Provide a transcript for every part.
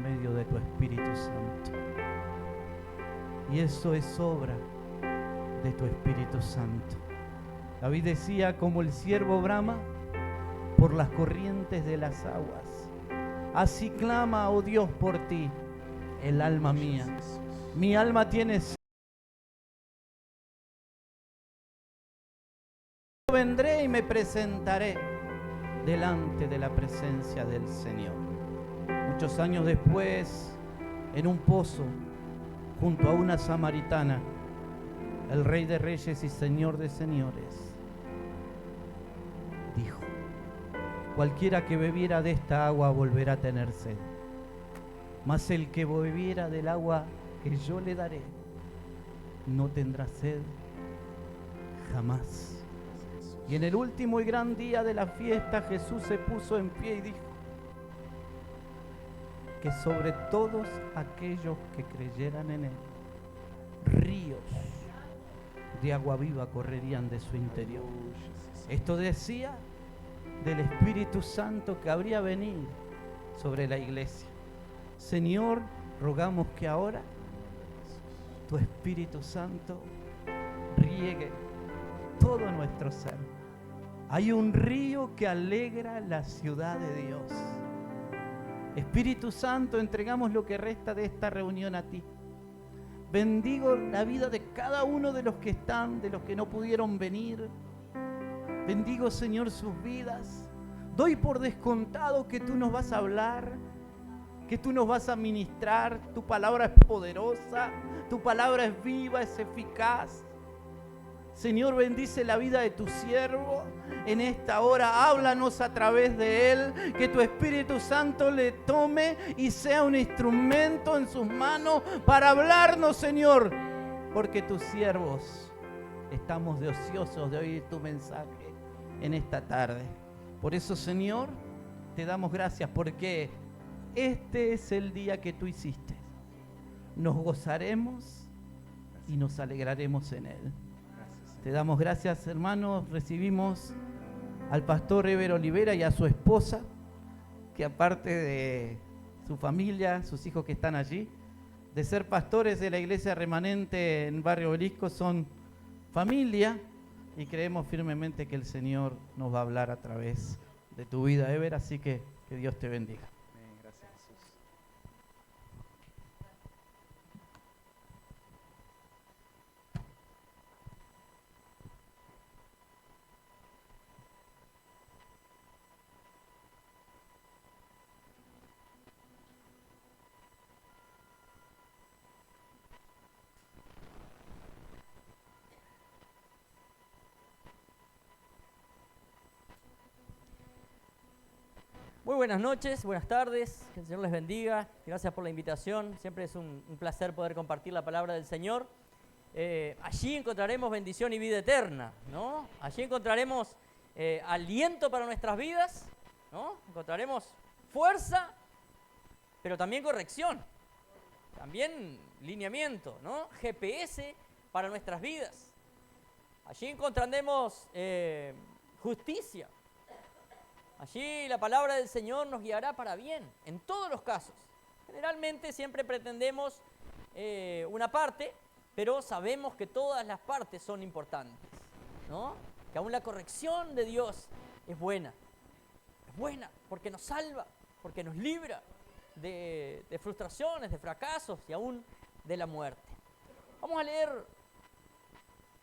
medio de tu Espíritu Santo. Y eso es obra de tu Espíritu Santo. David decía, como el ciervo brama por las corrientes de las aguas, así clama, oh Dios, por ti el alma mía. Mi alma tiene sed. Vendré y me presentaré delante de la presencia del Señor. Muchos años después, en un pozo, junto a una samaritana, el Rey de Reyes y Señor de Señores dijo: cualquiera que bebiera de esta agua volverá a tener sed, mas el que bebiera del agua que yo le daré no tendrá sed jamás. Y en el último y gran día de la fiesta, Jesús se puso en pie y dijo que sobre todos aquellos que creyeran en él, ríos de agua viva correrían de su interior. Esto decía del Espíritu Santo que habría venido sobre la iglesia. Señor, rogamos que ahora tu Espíritu Santo riegue todo nuestro ser. Hay un río que alegra la ciudad de Dios. Espíritu Santo, entregamos lo que resta de esta reunión a ti. Bendigo la vida de cada uno de los que están, de los que no pudieron venir. Bendigo, Señor, sus vidas. Doy por descontado que tú nos vas a hablar, que tú nos vas a ministrar. Tu palabra es poderosa, tu palabra es viva, es eficaz. Señor, bendice la vida de tu siervo en esta hora. Háblanos a través de él. Que tu Espíritu Santo le tome y sea un instrumento en sus manos para hablarnos, Señor. Porque tus siervos estamos deseosos de oír tu mensaje en esta tarde. Por eso, Señor, te damos gracias porque este es el día que tú hiciste. Nos gozaremos y nos alegraremos en él. Te damos gracias, hermanos. Recibimos al pastor Ever Olivera y a su esposa, que aparte de su familia, sus hijos que están allí, de ser pastores de la iglesia remanente en Barrio Obelisco, son familia, y creemos firmemente que el Señor nos va a hablar a través de tu vida, Ever, así que Dios te bendiga. Gracias, Jesús. Muy buenas noches, buenas tardes, que el Señor les bendiga, gracias por la invitación, siempre es un placer poder compartir la palabra del Señor. Allí encontraremos bendición y vida eterna, ¿no? Allí encontraremos aliento para nuestras vidas, ¿no? Encontraremos fuerza, pero también corrección, también lineamiento, ¿no? GPS para nuestras vidas. Allí encontraremos justicia. Allí la palabra del Señor nos guiará para bien, en todos los casos. Generalmente siempre pretendemos una parte, pero sabemos que todas las partes son importantes, ¿no? Que aún la corrección de Dios es buena porque nos salva, porque nos libra de frustraciones, de fracasos y aún de la muerte. Vamos a leer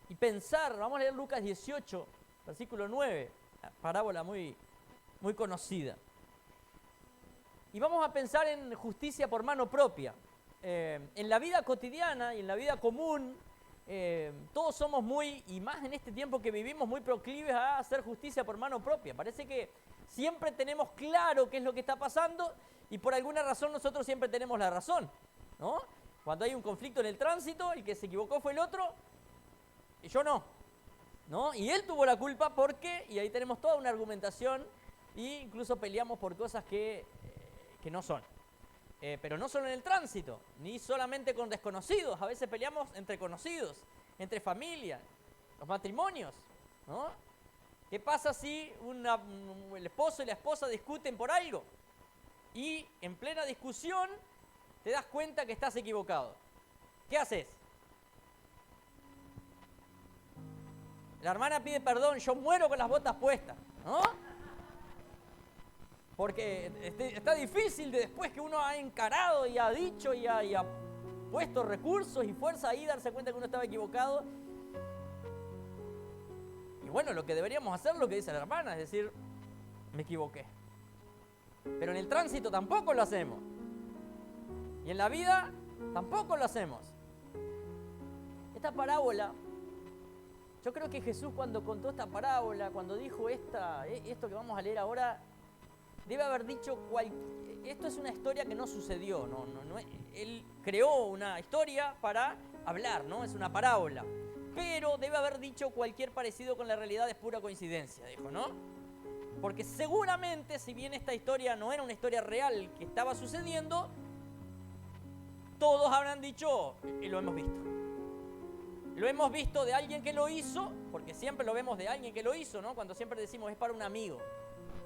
y pensar, vamos a leer Lucas 18, versículo 9, parábola muy conocida. Y vamos a pensar en justicia por mano propia. En la vida cotidiana y en la vida común, todos somos y más en este tiempo que vivimos, muy proclives a hacer justicia por mano propia. Parece que siempre tenemos claro qué es lo que está pasando y por alguna razón nosotros siempre tenemos la razón, ¿no? Cuando hay un conflicto en el tránsito, el que se equivocó fue el otro y yo no, y él tuvo la culpa porque, y ahí tenemos toda una argumentación, e incluso peleamos por cosas que no son. Pero no solo en el tránsito, ni solamente con desconocidos, a veces peleamos entre conocidos, entre familias, los matrimonios, ¿no? ¿Qué pasa si el esposo y la esposa discuten por algo? Y en plena discusión te das cuenta que estás equivocado. ¿Qué haces? La hermana pide perdón, yo muero con las botas puestas, ¿no? Porque está difícil después que uno ha encarado y ha dicho y ha puesto recursos y fuerza ahí, darse cuenta que uno estaba equivocado. Y bueno, lo que deberíamos hacer, lo que dice la hermana, es decir, me equivoqué. Pero en el tránsito tampoco lo hacemos. Y en la vida tampoco lo hacemos. Esta parábola, yo creo que Jesús cuando contó esta parábola, cuando dijo esto que vamos a leer ahora, debe haber dicho, esto es una historia que no sucedió, no, él creó una historia para hablar, ¿no? Es una parábola. Pero debe haber dicho cualquier parecido con la realidad es pura coincidencia, dijo, ¿no? Porque seguramente, si bien esta historia no era una historia real que estaba sucediendo, todos habrán dicho, y lo hemos visto. Lo hemos visto de alguien que lo hizo, porque siempre lo vemos de alguien que lo hizo, ¿no? Cuando siempre decimos es para un amigo.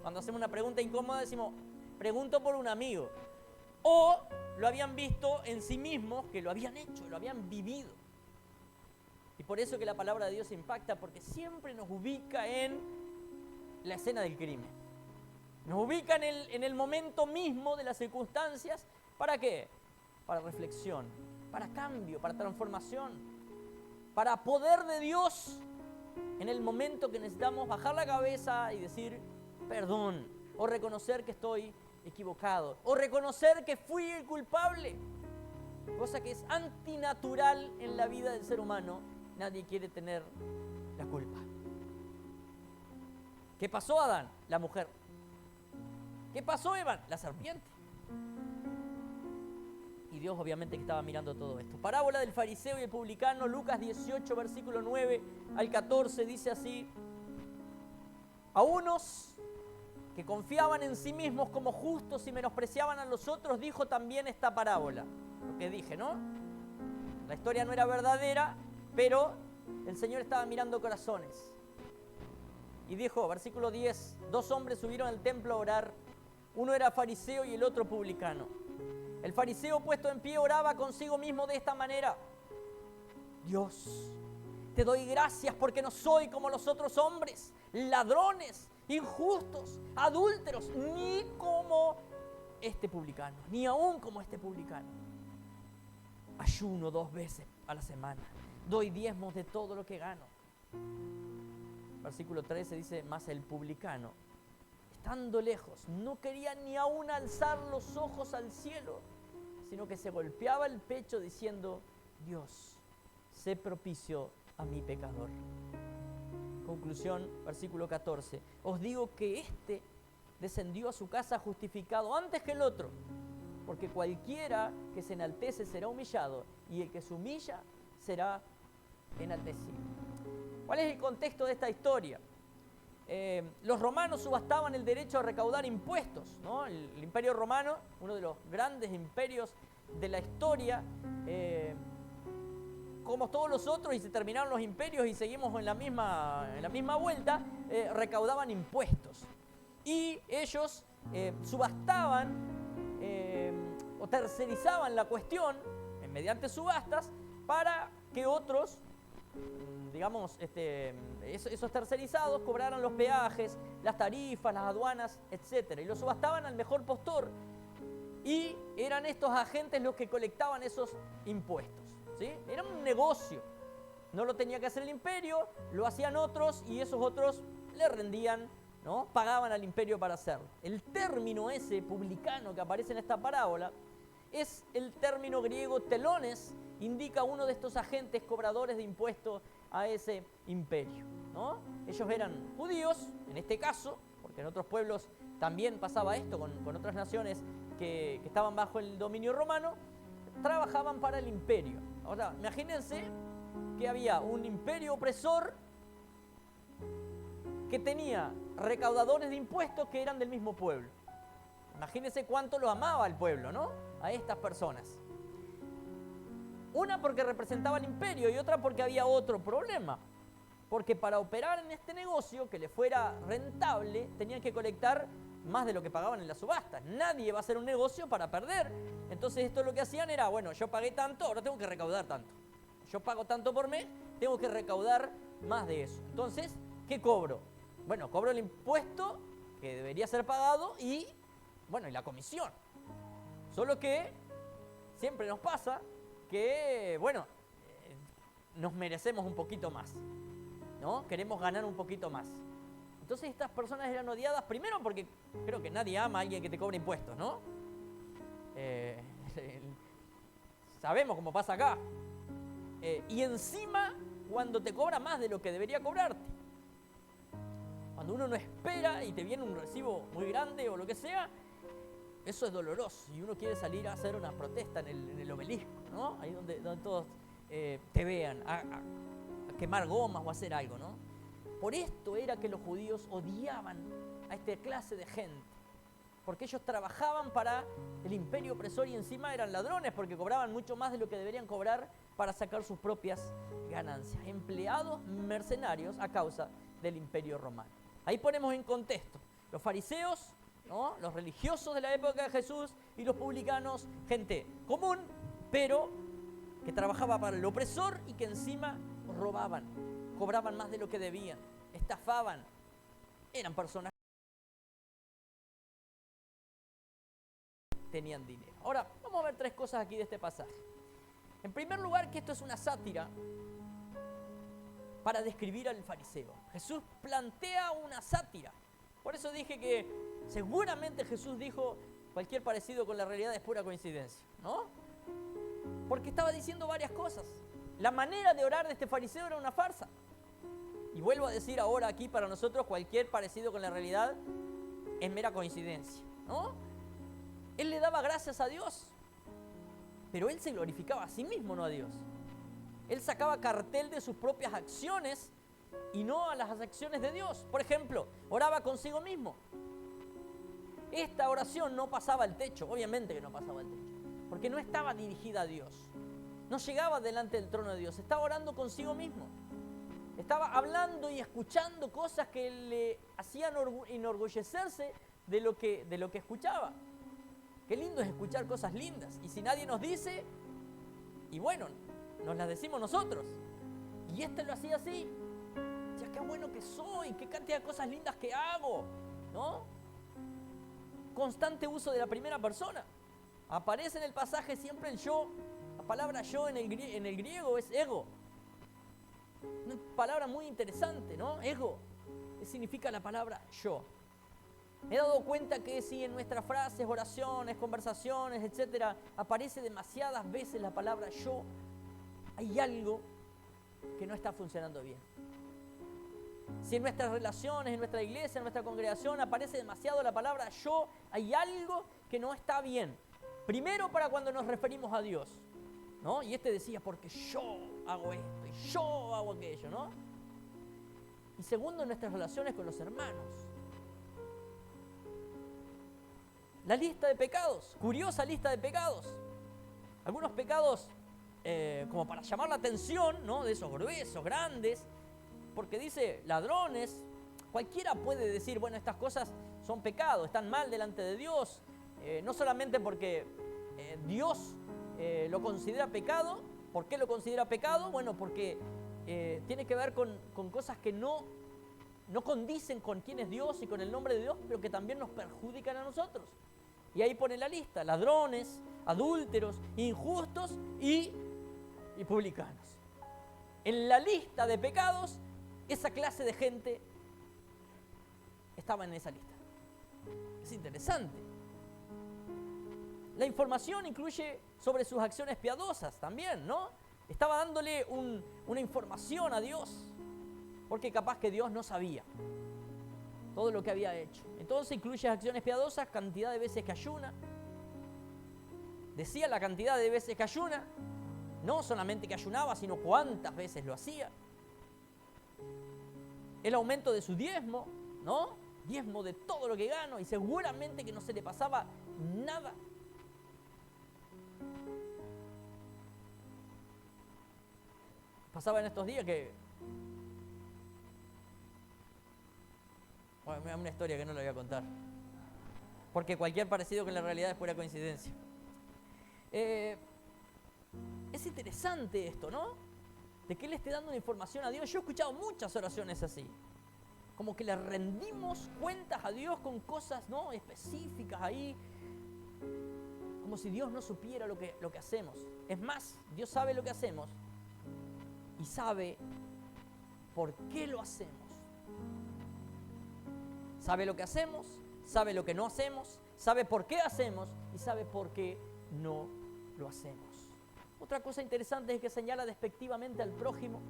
Cuando hacemos una pregunta incómoda decimos, pregunto por un amigo. O lo habían visto en sí mismos, que lo habían hecho, lo habían vivido. Y por eso que la palabra de Dios impacta, porque siempre nos ubica en la escena del crimen. Nos ubica en el momento mismo de las circunstancias. ¿Para qué? Para reflexión, para cambio, para transformación. Para poder de Dios en el momento que necesitamos bajar la cabeza y decir perdón, o reconocer que estoy equivocado, o reconocer que fui el culpable, cosa que es antinatural en la vida del ser humano. Nadie quiere tener la culpa. ¿Qué pasó, Adán? La mujer. ¿Qué pasó, Eva? La serpiente. Y Dios obviamente que estaba mirando todo esto. Parábola del fariseo y el publicano, Lucas 18, versículo 9 al 14, dice así: a unos que confiaban en sí mismos como justos y menospreciaban a los otros, dijo también esta parábola. Lo que dije, ¿no? La historia no era verdadera, pero el Señor estaba mirando corazones. Y dijo, versículo 10, 2 hombres subieron al templo a orar. Uno era fariseo y el otro publicano. El fariseo, puesto en pie, oraba consigo mismo de esta manera: Dios, te doy gracias porque no soy como los otros hombres, ladrones, injustos, adúlteros, ni como este publicano, ni aún como este publicano. Ayuno 2 veces a la semana, doy diezmos de todo lo que gano. Versículo 13 dice, mas el publicano, estando lejos, no quería ni aún alzar los ojos al cielo, sino que se golpeaba el pecho diciendo, Dios, sé propicio a mi pecador. Conclusión, versículo 14. Os digo que éste descendió a su casa justificado antes que el otro, porque cualquiera que se enaltece será humillado, y el que se humilla será enaltecido. ¿Cuál es el contexto de esta historia? Los romanos subastaban el derecho a recaudar impuestos, ¿no? El Imperio Romano, uno de los grandes imperios de la historia, como todos los otros, y se terminaron los imperios y seguimos en la misma vuelta, recaudaban impuestos. Y ellos subastaban o tercerizaban la cuestión mediante subastas para que otros, digamos, esos tercerizados cobraran los peajes, las tarifas, las aduanas, etc. Y los subastaban al mejor postor. Y eran estos agentes los que colectaban esos impuestos, ¿sí? Era un negocio. No lo tenía que hacer el imperio, lo hacían otros y esos otros le rendían, ¿no? Pagaban al imperio para hacerlo. El término ese publicano que aparece en esta parábola es el término griego telones, indica uno de estos agentes cobradores de impuestos a ese imperio, ¿no? Ellos eran judíos, en este caso, porque en otros pueblos también pasaba esto con otras naciones que estaban bajo el dominio romano, trabajaban para el imperio. Ahora, imagínense que había un imperio opresor que tenía recaudadores de impuestos que eran del mismo pueblo. Imagínense cuánto lo amaba el pueblo, ¿no? A estas personas. Una porque representaba el imperio y otra porque había otro problema. Porque para operar en este negocio, que le fuera rentable, tenían que colectar más de lo que pagaban en las subastas. Nadie va a hacer un negocio para perder. Entonces esto lo que hacían era, bueno, yo pagué tanto, ahora tengo que recaudar tanto. Yo pago tanto por mes, tengo que recaudar más de eso. Entonces, ¿qué cobro? Bueno, cobro el impuesto que debería ser pagado y, bueno, y la comisión. Solo que siempre nos pasa que, bueno, nos merecemos un poquito más, ¿no? Queremos ganar un poquito más. Entonces estas personas eran odiadas primero porque creo que nadie ama a alguien que te cobra impuestos, ¿no? Sabemos cómo pasa acá. Y encima cuando te cobra más de lo que debería cobrarte. Cuando uno no espera y te viene un recibo muy grande o lo que sea, eso es doloroso. Y uno quiere salir a hacer una protesta en el obelisco, ¿no? Ahí donde todos te vean, a quemar gomas o a hacer algo, ¿no? Por esto era que los judíos odiaban a esta clase de gente. Porque ellos trabajaban para el imperio opresor y encima eran ladrones porque cobraban mucho más de lo que deberían cobrar para sacar sus propias ganancias. Empleados mercenarios a causa del imperio romano. Ahí ponemos en contexto los fariseos, ¿no? Los religiosos de la época de Jesús y los publicanos, gente común, pero que trabajaba para el opresor y que encima robaban, cobraban más de lo que debían, estafaban, eran personas que tenían dinero. Ahora, vamos a ver tres cosas aquí de este pasaje. En primer lugar, que esto es una sátira para describir al fariseo. Jesús plantea una sátira. Por eso dije que seguramente Jesús dijo cualquier parecido con la realidad es pura coincidencia, ¿no? Porque estaba diciendo varias cosas. La manera de orar de este fariseo era una farsa. Y vuelvo a decir ahora aquí para nosotros, cualquier parecido con la realidad es mera coincidencia, ¿no? Él le daba gracias a Dios, pero él se glorificaba a sí mismo, no a Dios. Él sacaba cartel de sus propias acciones y no a las acciones de Dios. Por ejemplo, oraba consigo mismo. Esta oración no pasaba el techo, obviamente que no pasaba el techo, porque no estaba dirigida a Dios. No llegaba delante del trono de Dios, estaba orando consigo mismo. Estaba hablando y escuchando cosas que le hacían enorgullecerse de lo que escuchaba. Qué lindo es escuchar cosas lindas. Y si nadie nos dice, y bueno, nos las decimos nosotros. Y este lo hacía así. Ya qué bueno que soy, qué cantidad de cosas lindas que hago, ¿no? Constante uso de la primera persona. Aparece en el pasaje siempre el yo. La palabra yo en el griego es ego. Una palabra muy interesante, ¿no? Ego. ¿Qué significa la palabra yo? Me he dado cuenta que si en nuestras frases, oraciones, conversaciones, etcétera, aparece demasiadas veces la palabra yo, hay algo que no está funcionando bien. Si en nuestras relaciones, en nuestra iglesia, en nuestra congregación aparece demasiado la palabra yo, hay algo que no está bien. Primero para cuando nos referimos a Dios, ¿no? Y este decía, porque yo hago esto y yo hago aquello, ¿no? Y segundo, en nuestras relaciones con los hermanos. La lista de pecados, curiosa lista de pecados. Algunos pecados como para llamar la atención, ¿no? De esos gruesos, grandes, porque dice ladrones. Cualquiera puede decir, bueno, estas cosas son pecados, están mal delante de Dios. No solamente porque Dios lo considera pecado. ¿Por qué lo considera pecado? Bueno, porque tiene que ver con cosas que no condicen con quién es Dios y con el nombre de Dios, pero que también nos perjudican a nosotros. Y ahí pone la lista: ladrones, adúlteros, injustos y publicanos. En la lista de pecados, esa clase de gente estaba en esa lista. Es interesante. La información incluye sobre sus acciones piadosas también, ¿no? Estaba dándole una información a Dios, porque capaz que Dios no sabía todo lo que había hecho. Entonces incluye acciones piadosas, cantidad de veces que ayuna. Decía la cantidad de veces que ayuna, no solamente que ayunaba, sino cuántas veces lo hacía. El aumento de su diezmo, ¿no? Diezmo de todo lo que gano, y seguramente que no se le pasaba nada. Pasaba en estos días que... Bueno, me da una historia que no la voy a contar. porque cualquier parecido con la realidad es pura coincidencia. Es interesante esto, ¿no? De que Él esté dando una información a Dios. Yo he escuchado muchas oraciones así. Como que le rendimos cuentas a Dios con cosas, ¿no?, específicas ahí. Como si Dios no supiera lo que hacemos. Es más, Dios sabe lo que hacemos y sabe por qué lo hacemos. Sabe lo que hacemos, sabe lo que no hacemos, sabe por qué hacemos y sabe por qué no lo hacemos. Otra cosa interesante es que señala despectivamente al prójimo,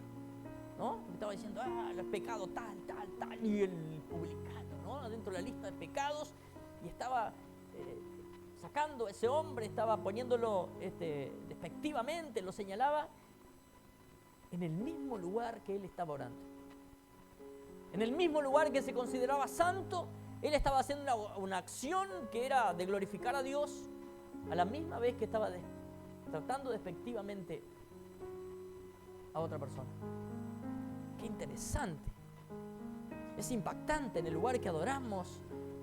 ¿no? Estaba diciendo, el pecado tal, y el publicano, ¿no?, dentro de la lista de pecados, y estaba sacando a ese hombre, estaba poniéndolo despectivamente, lo señalaba en el mismo lugar que él estaba orando. En el mismo lugar que se consideraba santo, él estaba haciendo una acción que era de glorificar a Dios, a la misma vez que estaba tratando despectivamente a otra persona. Qué interesante. Es impactante en el lugar que adoramos,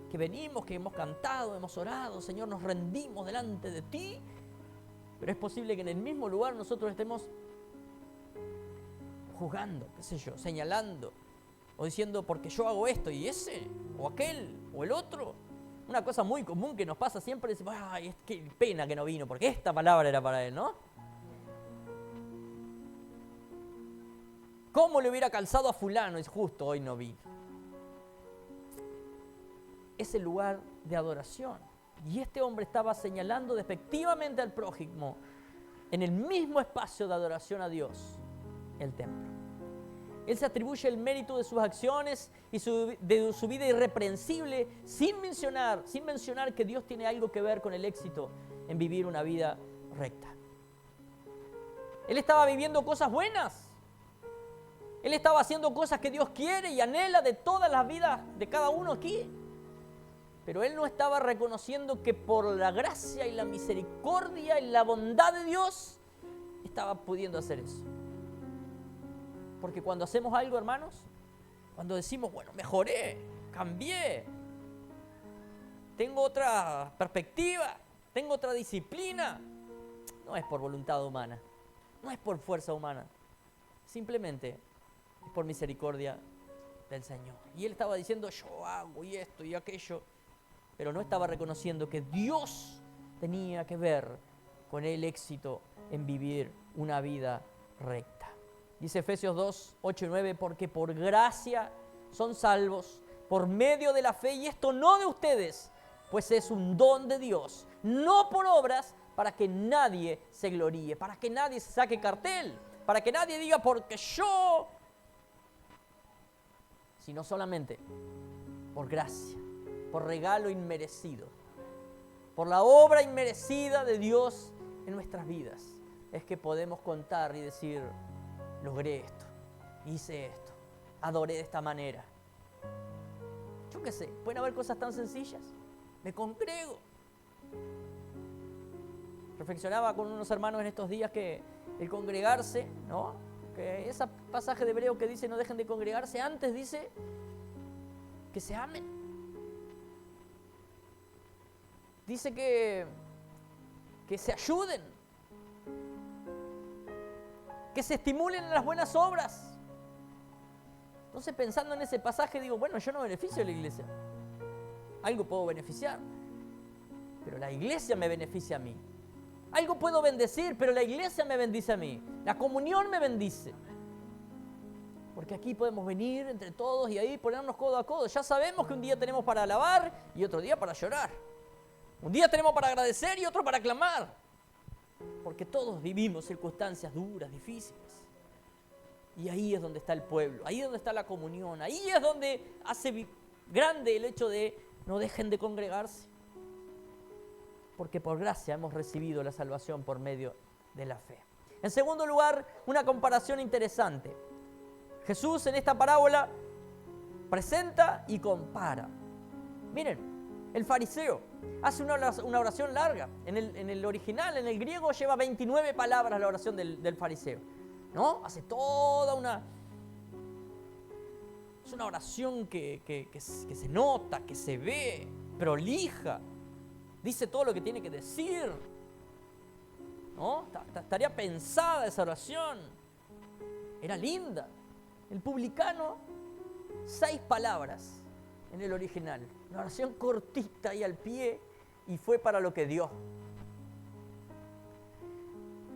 que venimos, que hemos cantado, hemos orado, Señor, nos rendimos delante de ti, pero es posible que en el mismo lugar nosotros estemos juzgando, qué sé yo, señalando, o diciendo porque yo hago esto y ese, o aquel, o el otro. Una cosa muy común que nos pasa siempre es, ay, es que pena que no vino, porque esta palabra era para él, ¿no? ¿Cómo le hubiera calzado a fulano? Es justo, hoy no vino. Es el lugar de adoración. Y este hombre estaba señalando despectivamente al prójimo en el mismo espacio de adoración a Dios, el templo. Él se atribuye el mérito de sus acciones y de su vida irreprensible sin mencionar que Dios tiene algo que ver con el éxito en vivir una vida recta. Él estaba viviendo cosas buenas. Él estaba haciendo cosas que Dios quiere y anhela de todas las vidas de cada uno aquí. Pero él no estaba reconociendo que por la gracia y la misericordia y la bondad de Dios estaba pudiendo hacer eso. Porque cuando hacemos algo, hermanos, cuando decimos, bueno, mejoré, cambié, tengo otra perspectiva, tengo otra disciplina, no es por voluntad humana, no es por fuerza humana, simplemente es por misericordia del Señor. Y él estaba diciendo, yo hago y esto y aquello, pero no estaba reconociendo que Dios tenía que ver con el éxito en vivir una vida recta. Dice Efesios 2, 8 y 9, porque por gracia son salvos por medio de la fe, y esto no de ustedes, pues es un don de Dios, no por obras, para que nadie se gloríe, para que nadie se saque cartel, para que nadie diga porque yo, sino solamente por gracia, por regalo inmerecido, por la obra inmerecida de Dios en nuestras vidas, es que podemos contar y decir, logré esto, hice esto, adoré de esta manera. Yo qué sé, pueden haber cosas tan sencillas. Me congrego. Reflexionaba con unos hermanos en estos días que el congregarse, ¿no?, que ese pasaje de Hebreo que dice no dejen de congregarse, antes dice que se amen. Dice que se ayuden, que se estimulen en las buenas obras. Entonces, pensando en ese pasaje, digo, bueno, yo no beneficio a la iglesia. Algo puedo beneficiar, pero la iglesia me beneficia a mí. Algo puedo bendecir, pero la iglesia me bendice a mí. La comunión me bendice. Porque aquí podemos venir entre todos y ahí ponernos codo a codo. Ya sabemos que un día tenemos para alabar y otro día para llorar. Un día tenemos para agradecer y otro para clamar. Porque todos vivimos circunstancias duras, difíciles. Y ahí es donde está el pueblo, ahí es donde está la comunión, ahí es donde hace grande el hecho de no dejen de congregarse. Porque por gracia hemos recibido la salvación por medio de la fe. En segundo lugar, una comparación interesante. Jesús en esta parábola presenta y compara. Miren, el fariseo hace una oración larga. En el original, en el griego, lleva 29 palabras la oración del fariseo, ¿no? Hace toda una... Es una oración que se nota, que se ve, prolija. dice todo lo que tiene que decir, ¿no? Estaría pensada esa oración, era linda. El publicano, 6 palabras en el original, una oración cortita y al pie, y fue para lo que dio.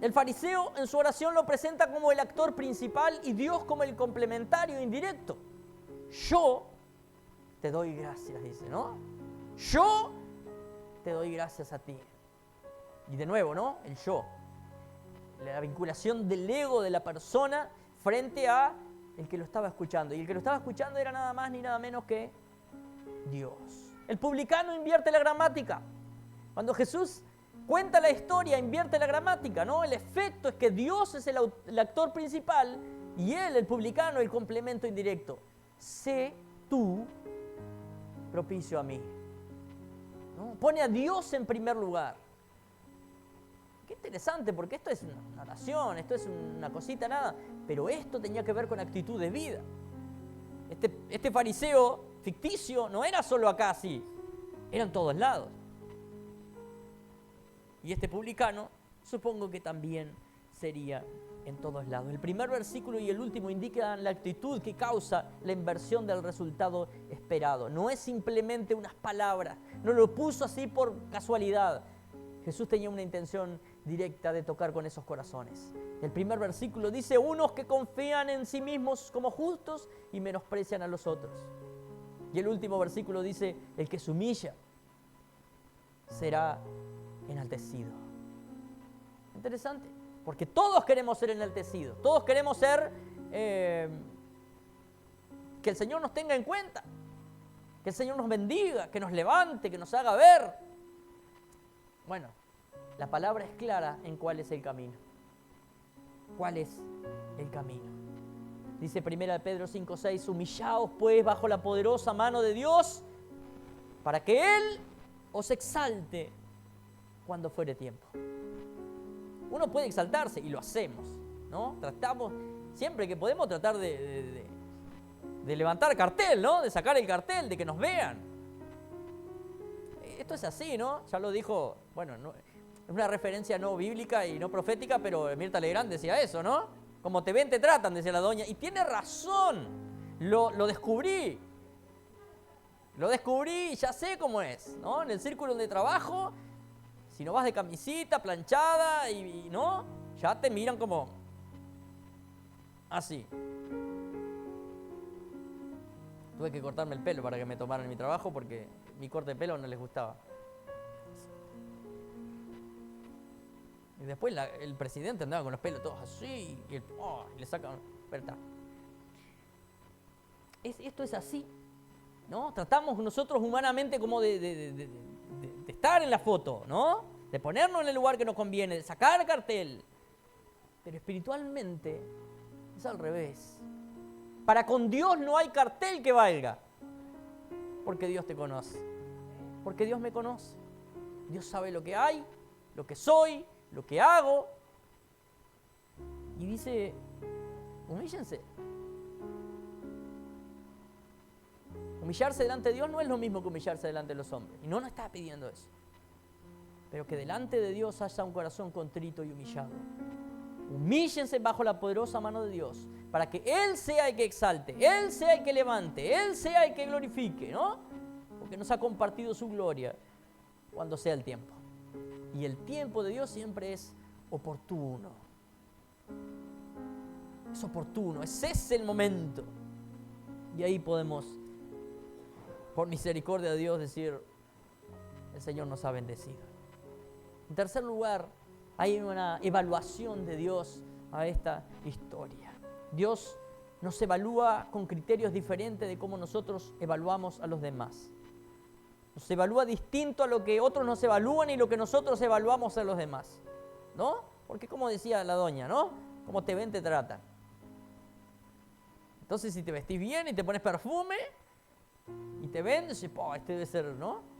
El fariseo en su oración lo presenta como el actor principal y Dios como el complementario indirecto. Yo te doy gracias, dice, ¿no? Yo te doy gracias a ti. Y de nuevo, ¿no? El yo. La vinculación del ego de la persona frente a el que lo estaba escuchando. Y el que lo estaba escuchando era nada más ni nada menos que Dios. El publicano invierte la gramática. Cuando Jesús cuenta la historia, invierte la gramática, ¿no? El efecto es que Dios es el actor principal y él, el publicano, el complemento indirecto. Sé tú propicio a mí, ¿no? Pone a Dios en primer lugar. Qué interesante, porque esto es una oración, esto es una cosita nada, pero esto tenía que ver con actitud de vida. Este fariseo ficticio no era solo acá así, era en todos lados. Y este publicano, supongo que también sería en todos lados. El primer versículo y el último indican la actitud que causa la inversión del resultado esperado. No es simplemente unas palabras, no lo puso así por casualidad. Jesús tenía una intención directa de tocar con esos corazones. El primer versículo dice, unos que confían en sí mismos como justos y menosprecian a los otros. Y el último versículo dice, el que se humilla será enaltecido. Interesante, porque todos queremos ser enaltecidos, todos queremos ser, que el Señor nos tenga en cuenta, que el Señor nos bendiga, que nos levante, que nos haga ver. Bueno, la palabra es clara en cuál es el camino. ¿Cuál es el camino? Dice 1 Pedro 5:6, humillaos pues bajo la poderosa mano de Dios, para que Él os exalte cuando fuere tiempo. Uno puede exaltarse y lo hacemos, ¿no? Tratamos, siempre que podemos, tratar de levantar cartel, ¿no? De sacar el cartel, de que nos vean. Esto es así, ¿no? Ya lo dijo, bueno, no, es una referencia no bíblica y no profética, pero Mirta Legrand decía eso, ¿no? Como te ven, te tratan, decía la doña. Y tiene razón, lo descubrí. Lo descubrí y ya sé cómo es, ¿no? En el círculo donde trabajo, si no vas de camisita, planchada y no, ya te miran como así. Tuve que cortarme el pelo para que me tomaran mi trabajo porque mi corte de pelo no les gustaba. Y después el presidente andaba con los pelos todos así y le sacan... Esto es así, ¿no? Tratamos nosotros humanamente como de estar en la foto, ¿no? De ponernos en el lugar que nos conviene, de sacar cartel. Pero espiritualmente es al revés. Para con Dios no hay cartel que valga. Porque Dios te conoce. Porque Dios me conoce. Dios sabe lo que hay, lo que soy, lo que hago. Y dice, humíllense. Humillarse delante de Dios no es lo mismo que humillarse delante de los hombres. Y no nos está pidiendo eso. Pero que delante de Dios haya un corazón contrito y humillado. Humíllense bajo la poderosa mano de Dios, para que Él sea el que exalte, Él sea el que levante, Él sea el que glorifique, ¿no? Porque nos ha compartido su gloria cuando sea el tiempo. Y el tiempo de Dios siempre es oportuno. Es oportuno, ese es el momento. Y ahí podemos, por misericordia de Dios, decir, el Señor nos ha bendecido. En tercer lugar, hay una evaluación de Dios a esta historia. Dios nos evalúa con criterios diferentes de cómo nosotros evaluamos a los demás. Nos evalúa distinto a lo que otros nos evalúan y lo que nosotros evaluamos a los demás, ¿no? Porque como decía la doña, ¿no? Como te ven, te tratan. Entonces, si te vestís bien y te pones perfume y te ven, dices, este debe ser, ¿no?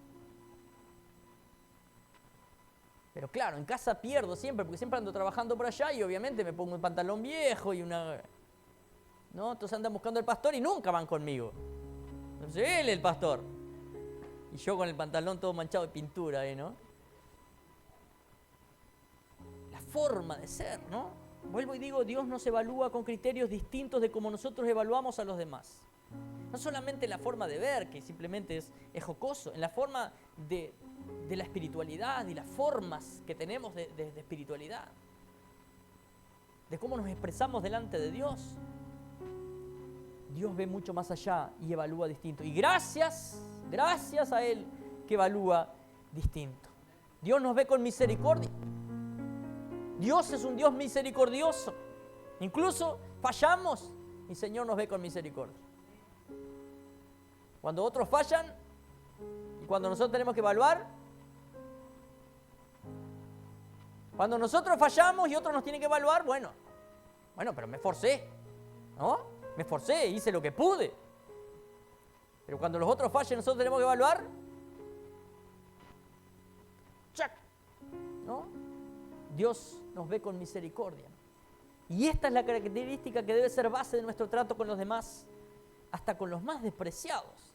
Pero claro, en casa pierdo siempre, porque siempre ando trabajando por allá y obviamente me pongo un pantalón viejo y una... ¿no? Entonces andan buscando al pastor y nunca van conmigo. Entonces él es el pastor. Y yo con el pantalón todo manchado de pintura, ¿no? La forma de ser, ¿no? Vuelvo y digo, Dios nos evalúa con criterios distintos de cómo nosotros evaluamos a los demás. No solamente en la forma de ver, que simplemente es jocoso, en la forma de la espiritualidad y las formas que tenemos de espiritualidad. De cómo nos expresamos delante de Dios. Dios ve mucho más allá y evalúa distinto. Y gracias a Él que evalúa distinto. Dios nos ve con misericordia. Dios es un Dios misericordioso. Incluso fallamos, y Señor nos ve con misericordia. Cuando otros fallan y cuando nosotros tenemos que evaluar, cuando nosotros fallamos y otros nos tienen que evaluar, bueno, pero me esforcé, ¿no? Me esforcé, hice lo que pude. Pero cuando los otros fallan, nosotros tenemos que evaluar, ¡chac! ¿No? Dios nos ve con misericordia. Y esta es la característica que debe ser base de nuestro trato con los demás, hasta con los más despreciados.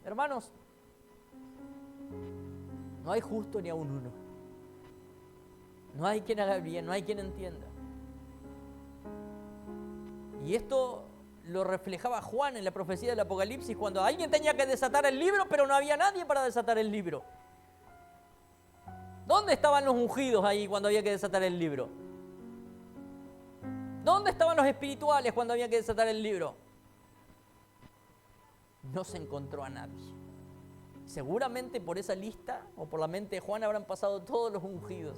Hermanos, no hay justo ni aun uno. No hay quien haga bien, no hay quien entienda. Y esto lo reflejaba Juan en la profecía del Apocalipsis, cuando alguien tenía que desatar el libro, pero no había nadie para desatar el libro. ¿Dónde estaban los ungidos ahí cuando había que desatar el libro? ¿Dónde estaban los espirituales cuando había que desatar el libro? No se encontró a nadie. Seguramente por esa lista o por la mente de Juan habrán pasado todos los ungidos,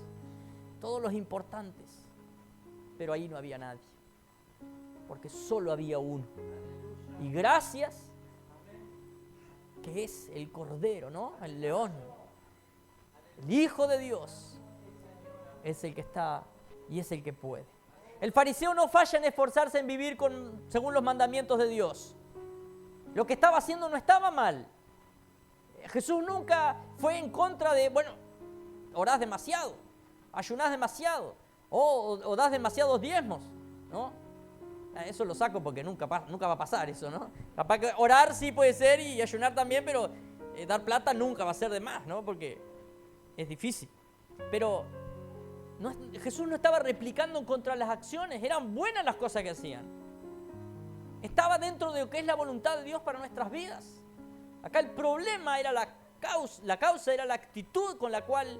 todos los importantes, pero ahí no había nadie, porque solo había uno. Y gracias que es el Cordero, ¿no? El león, el Hijo de Dios, es el que está y es el que puede. El fariseo no falla en esforzarse en vivir según los mandamientos de Dios. Lo que estaba haciendo no estaba mal. Jesús nunca fue en contra de, orás demasiado, ayunás demasiado, o das demasiados diezmos, ¿no? Eso lo saco porque nunca va a pasar eso, ¿no? Capaz que orar sí puede ser y ayunar también, pero dar plata nunca va a ser de más, ¿no? Porque es difícil. Pero Jesús no estaba replicando contra las acciones, eran buenas las cosas que hacían. Estaba dentro de lo que es la voluntad de Dios para nuestras vidas. Acá el problema era la causa era la actitud con la cual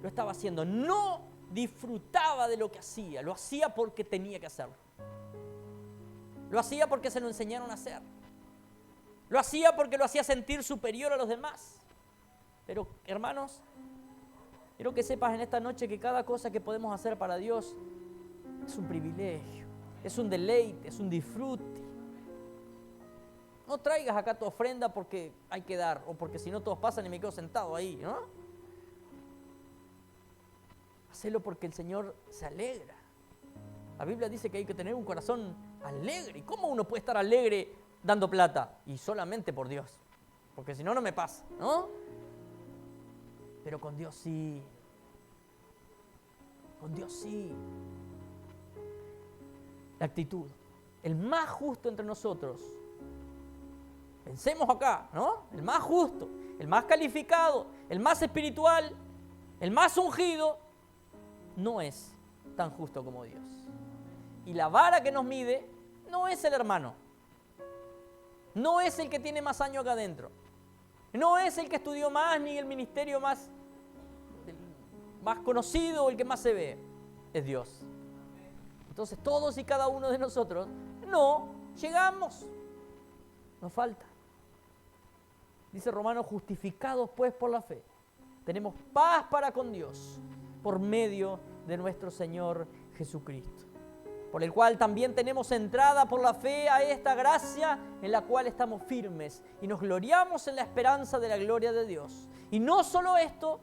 lo estaba haciendo. No disfrutaba de lo que hacía, lo hacía porque tenía que hacerlo. Lo hacía porque se lo enseñaron a hacer. Lo hacía porque lo hacía sentir superior a los demás. Pero, hermanos, quiero que sepas en esta noche que cada cosa que podemos hacer para Dios es un privilegio, es un deleite, es un disfrute. No traigas acá tu ofrenda porque hay que dar, o porque si no todos pasan y me quedo sentado ahí, ¿no? Hacelo porque el Señor se alegra. La Biblia dice que hay que tener un corazón alegre. ¿Y cómo uno puede estar alegre dando plata? Y solamente por Dios, porque si no, no me pasa, ¿no? Pero con Dios sí. Con Dios sí. La actitud. El más justo entre nosotros. Pensemos acá, ¿no? El más justo, el más calificado, el más espiritual, el más ungido, no es tan justo como Dios. Y la vara que nos mide no es el hermano. No es el que tiene más años acá adentro. No es el que estudió más ni el ministerio más conocido o el que más se ve. Es Dios. Entonces todos y cada uno de nosotros no llegamos. Nos falta. Dice Romanos, justificados pues por la fe, tenemos paz para con Dios por medio de nuestro Señor Jesucristo, por el cual también tenemos entrada por la fe a esta gracia en la cual estamos firmes y nos gloriamos en la esperanza de la gloria de Dios. Y no solo esto,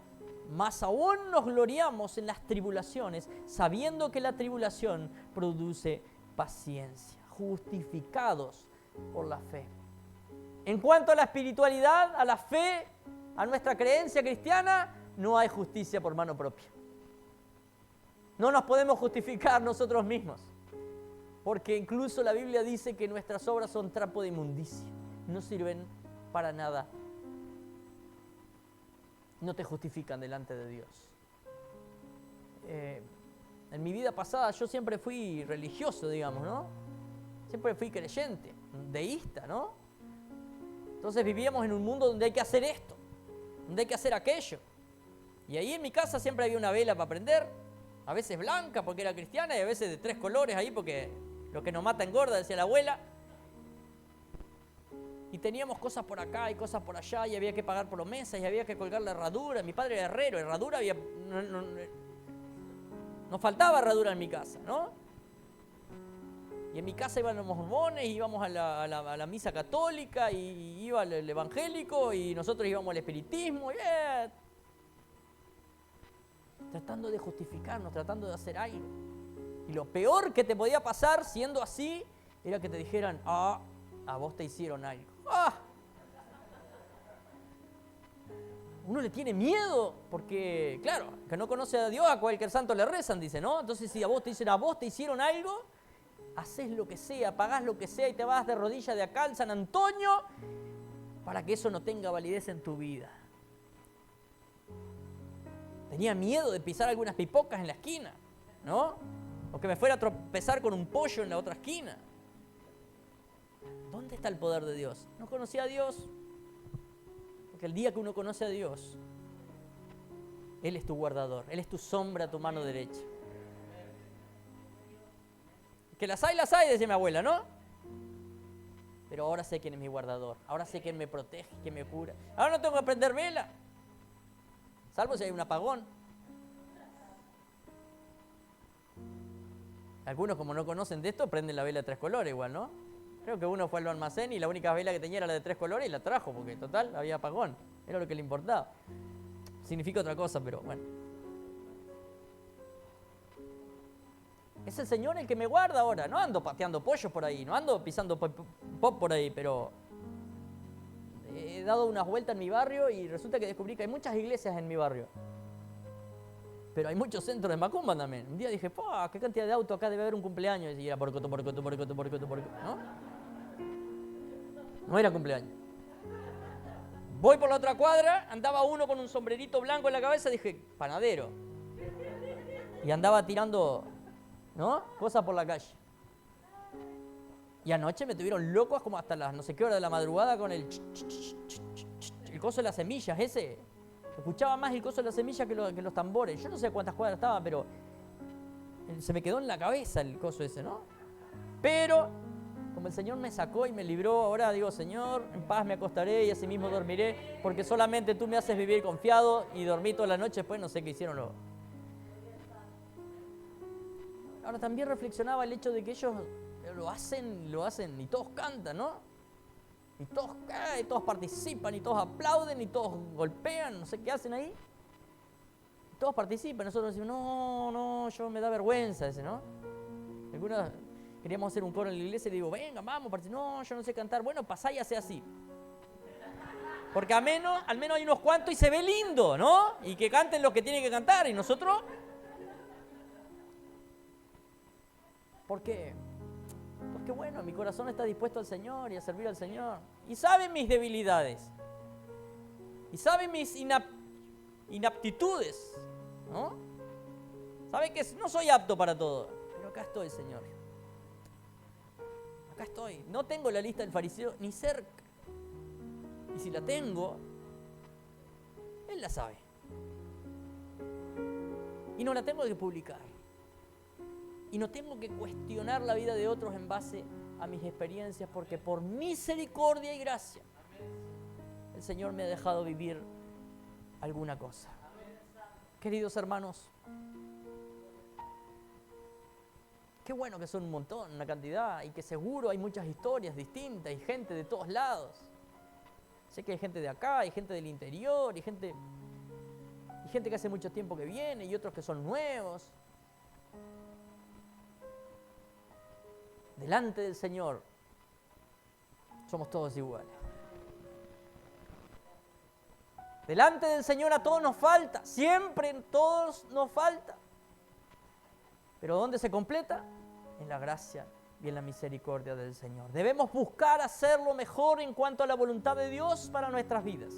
más aún nos gloriamos en las tribulaciones, sabiendo que la tribulación produce paciencia, justificados por la fe. En cuanto a la espiritualidad, a la fe, a nuestra creencia cristiana, no hay justicia por mano propia. No nos podemos justificar nosotros mismos, porque incluso la Biblia dice que nuestras obras son trapo de inmundicia. no sirven para nada. No te justifican delante de Dios. En mi vida pasada yo siempre fui religioso, digamos, ¿no? Siempre fui creyente, deísta, ¿no? Entonces vivíamos en un mundo donde hay que hacer esto, donde hay que hacer aquello. Y ahí en mi casa siempre había una vela para prender, a veces blanca porque era cristiana y a veces de 3 colores ahí porque lo que nos mata engorda, decía la abuela. Y teníamos cosas por acá y cosas por allá y había que pagar promesas y había que colgar la herradura. Mi padre era herrero, herradura había... No faltaba herradura en mi casa, ¿no? Y en mi casa iban los mormones, íbamos a la misa católica, y iba el evangélico, y nosotros íbamos al espiritismo, tratando de justificarnos, tratando de hacer algo. Y lo peor que te podía pasar siendo así, era que te dijeran, a vos te hicieron algo. Uno le tiene miedo, porque, claro, que no conoce a Dios, a cualquier santo le rezan, dice, ¿no? Entonces, si a vos te dicen, a vos te hicieron algo, haces lo que sea, pagás lo que sea y te vas de rodillas de acá al San Antonio para que eso no tenga validez en tu vida. Tenía miedo de pisar algunas pipocas en la esquina, ¿no? O que me fuera a tropezar con un pollo en la otra esquina. ¿Dónde está el poder de Dios? No conocía a Dios. Porque el día que uno conoce a Dios, Él es tu guardador, Él es tu sombra a tu mano derecha. Que las hay, decía mi abuela, ¿no? Pero ahora sé quién es mi guardador, ahora sé quién me protege, quién me cura. Ahora no tengo que prender vela, salvo si hay un apagón. Algunos, como no conocen de esto, prenden la vela de 3 colores igual, ¿no? Creo que uno fue al almacén y la única vela que tenía era la de 3 colores y la trajo, porque total, había apagón. Era lo que le importaba. Significa otra cosa, pero bueno. Es el Señor el que me guarda ahora. No ando pateando pollos por ahí, no ando pisando pop por ahí, pero he dado unas vueltas en mi barrio y resulta que descubrí que hay muchas iglesias en mi barrio. Pero hay muchos centros de macumba también. Un día dije, ¡pah! ¿Qué cantidad de autos acá debe haber un cumpleaños? Y era porcoto, ¿no? No era cumpleaños. Voy por la otra cuadra, andaba uno con un sombrerito blanco en la cabeza, dije, panadero. Y andaba tirando, ¿no? Cosas por la calle. Y anoche me tuvieron locos como hasta las no sé qué hora de la madrugada con el coso de las semillas ese. Escuchaba más el coso de las semillas que los tambores. Yo no sé cuántas cuadras estaba, pero se me quedó en la cabeza el coso ese, ¿no? Pero como el Señor me sacó y me libró, ahora digo, Señor, en paz me acostaré y así mismo dormiré, porque solamente tú me haces vivir confiado, y dormí toda la noche, después no sé qué hicieron luego. Ahora también reflexionaba el hecho de que ellos lo hacen y todos cantan, ¿no? Y todos caen, y todos participan, y todos aplauden, y todos golpean, no sé qué hacen ahí. Y todos participan, nosotros decimos, no, yo me da vergüenza ese, ¿no? Algunos queríamos hacer un coro en la iglesia y le digo, venga, vamos, no, yo no sé cantar. Bueno, pasá y hace así. Porque al menos hay unos cuantos y se ve lindo, ¿no? Y que canten los que tienen que cantar, y nosotros... ¿Por qué? Porque bueno, mi corazón está dispuesto al Señor y a servir al Señor. Y sabe mis debilidades. Y sabe mis inaptitudes, ¿no? Sabe que no soy apto para todo. Pero acá estoy, Señor. Acá estoy. No tengo la lista del fariseo ni cerca. Y si la tengo, Él la sabe. Y no la tengo que publicar. Y no tengo que cuestionar la vida de otros en base a mis experiencias, porque por misericordia y gracia el Señor me ha dejado vivir alguna cosa. Queridos hermanos, qué bueno que son un montón, una cantidad, y que seguro hay muchas historias distintas y gente de todos lados. Sé que hay gente de acá, hay gente del interior, y gente que hace mucho tiempo que viene, y otros que son nuevos. Delante del Señor somos todos iguales. Delante del Señor a todos nos falta, siempre en todos nos falta. Pero ¿dónde se completa? En la gracia y en la misericordia del Señor. Debemos buscar hacerlo mejor en cuanto a la voluntad de Dios para nuestras vidas.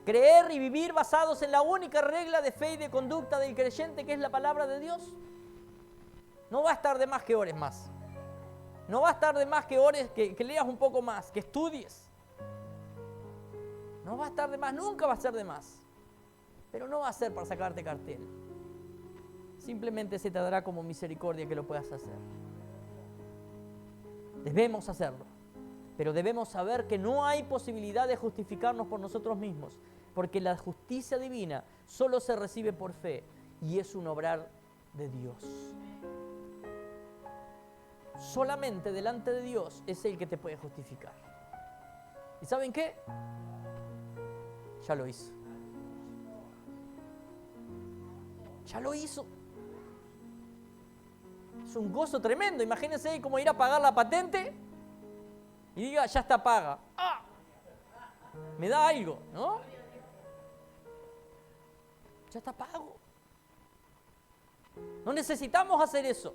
Creer y vivir basados en la única regla de fe y de conducta del creyente, que es la palabra de Dios. No va a estar de más que ores más. No va a estar de más que ores, que leas un poco más, que estudies. No va a estar de más, nunca va a ser de más. Pero no va a ser para sacarte cartel. Simplemente se te dará como misericordia que lo puedas hacer. Debemos hacerlo. Pero debemos saber que no hay posibilidad de justificarnos por nosotros mismos, porque la justicia divina solo se recibe por fe y es un obrar de Dios. Solamente delante de Dios es el que te puede justificar. ¿Y saben qué? Ya lo hizo. Ya lo hizo. Es un gozo tremendo. Imagínense como ir a pagar la patente y diga, ya está paga. ¡Ah! Me da algo, ¿no? Ya está pago. No necesitamos hacer eso,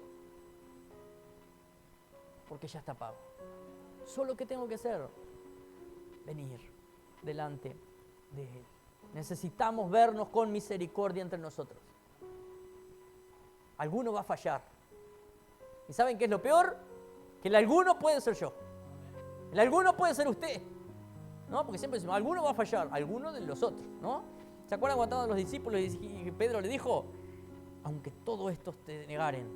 porque ya está pago. Solo que tengo que hacer, venir delante de Él. Necesitamos vernos con misericordia entre nosotros. Alguno va a fallar. ¿Y saben qué es lo peor? Que el alguno puede ser yo. El alguno puede ser usted. ¿No? Porque siempre decimos, alguno va a fallar, alguno de los otros, ¿no? ¿Se acuerdan cuando estaban los discípulos y Pedro le dijo, aunque todos estos te negaren,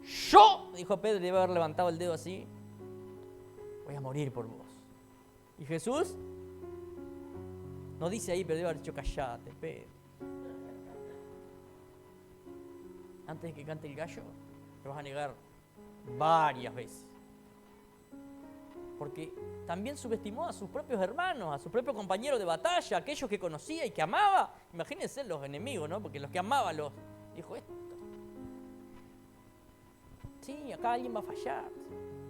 yo, dijo Pedro, debe haber levantado el dedo así, voy a morir por vos. Y Jesús no dice ahí, pero debe haber dicho, callate, Pedro. Antes de que cante el gallo, te vas a negar varias veces. Porque también subestimó a sus propios hermanos, a sus propios compañeros de batalla, aquellos que conocía y que amaba. Imagínense los enemigos, ¿no? Porque los que amaba los dijo esto. Sí, acá alguien va a fallar.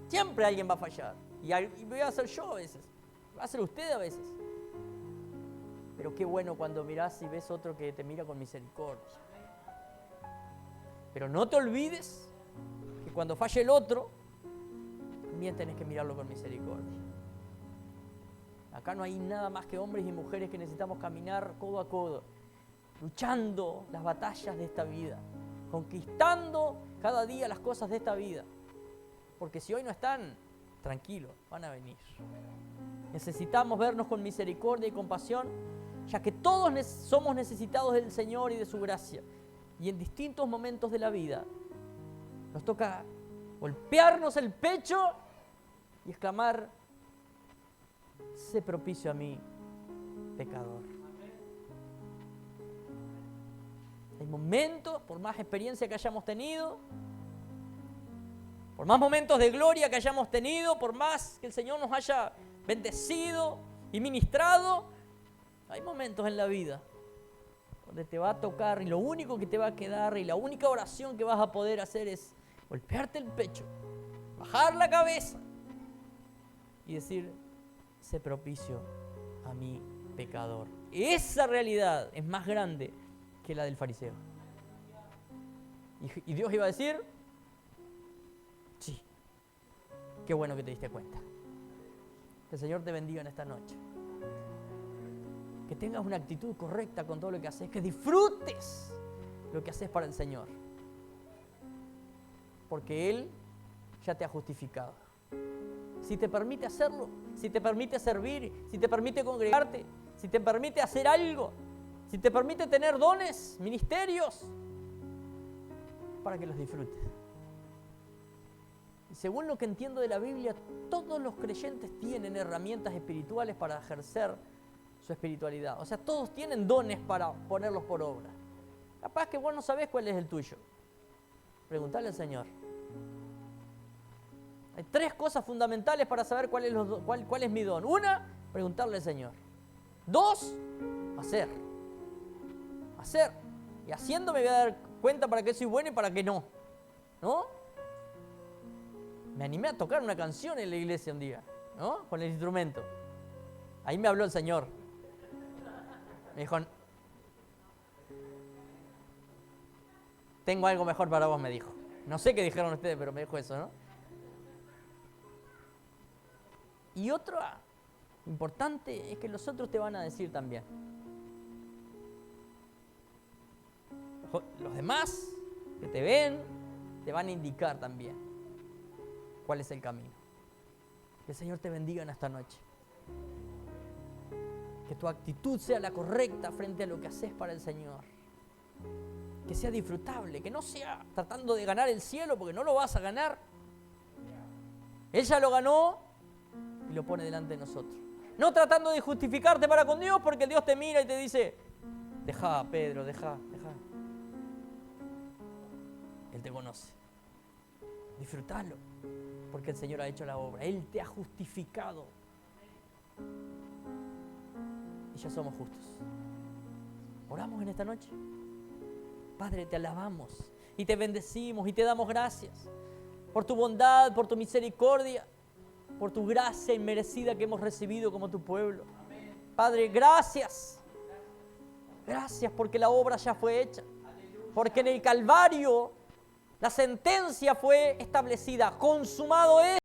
Siempre alguien va a fallar. Y voy a ser yo a veces. Va a ser usted a veces. Pero qué bueno cuando mirás y ves otro que te mira con misericordia. Pero no te olvides que cuando falle el otro, también tenés que mirarlo con misericordia. Acá no hay nada más que hombres y mujeres que necesitamos caminar codo a codo, luchando las batallas de esta vida, conquistando cada día las cosas de esta vida. Porque si hoy no están, tranquilos, van a venir. Necesitamos vernos con misericordia y compasión, ya que todos somos necesitados del Señor y de su gracia. Y en distintos momentos de la vida nos toca golpearnos el pecho y exclamar, sé propicio a mí, pecador. Hay momentos, por más experiencia que hayamos tenido, por más momentos de gloria que hayamos tenido, por más que el Señor nos haya bendecido y ministrado, hay momentos en la vida donde te va a tocar y lo único que te va a quedar y la única oración que vas a poder hacer es golpearte el pecho, bajar la cabeza y decir, sé propicio a mi pecador. Esa realidad es más grande que la del fariseo. Y Dios iba a decir, sí, qué bueno que te diste cuenta. Que el Señor te bendiga en esta noche. Que tengas una actitud correcta con todo lo que haces, que disfrutes lo que haces para el Señor. Porque Él ya te ha justificado. Si te permite hacerlo, si te permite servir, si te permite congregarte, si te permite hacer algo, si te permite tener dones, ministerios, para que los disfrutes. Y según lo que entiendo de la Biblia, todos los creyentes tienen herramientas espirituales para ejercer su espiritualidad. O sea, todos tienen dones para ponerlos por obra. Capaz que vos no sabés cuál es el tuyo. Preguntale al Señor. Hay 3 cosas fundamentales para saber cuál es mi don. 1, preguntarle al Señor. 2, hacer. Hacer. Y haciendo me voy a dar cuenta para qué soy bueno y para qué no. ¿No? Me animé a tocar una canción en la iglesia un día, ¿no? Con el instrumento. Ahí me habló el Señor. Me dijo, tengo algo mejor para vos, me dijo. No sé qué dijeron ustedes, pero me dijo eso, ¿no? Y otra importante es que los otros te van a decir también. Los demás que te ven te van a indicar también cuál es el camino. Que el Señor te bendiga en esta noche. Que tu actitud sea la correcta frente a lo que haces para el Señor. Que sea disfrutable, que no sea tratando de ganar el cielo, porque no lo vas a ganar. Él ya lo ganó y lo pone delante de nosotros. No tratando de justificarte para con Dios, porque Dios te mira y te dice, deja, Pedro, deja. Él te conoce. Disfrútalo, porque el Señor ha hecho la obra. Él te ha justificado. Y ya somos justos. Oramos en esta noche. Padre, te alabamos y te bendecimos y te damos gracias por tu bondad, por tu misericordia, por tu gracia inmerecida que hemos recibido como tu pueblo. Padre, gracias. Gracias porque la obra ya fue hecha. Porque en el Calvario la sentencia fue establecida. Consumado es.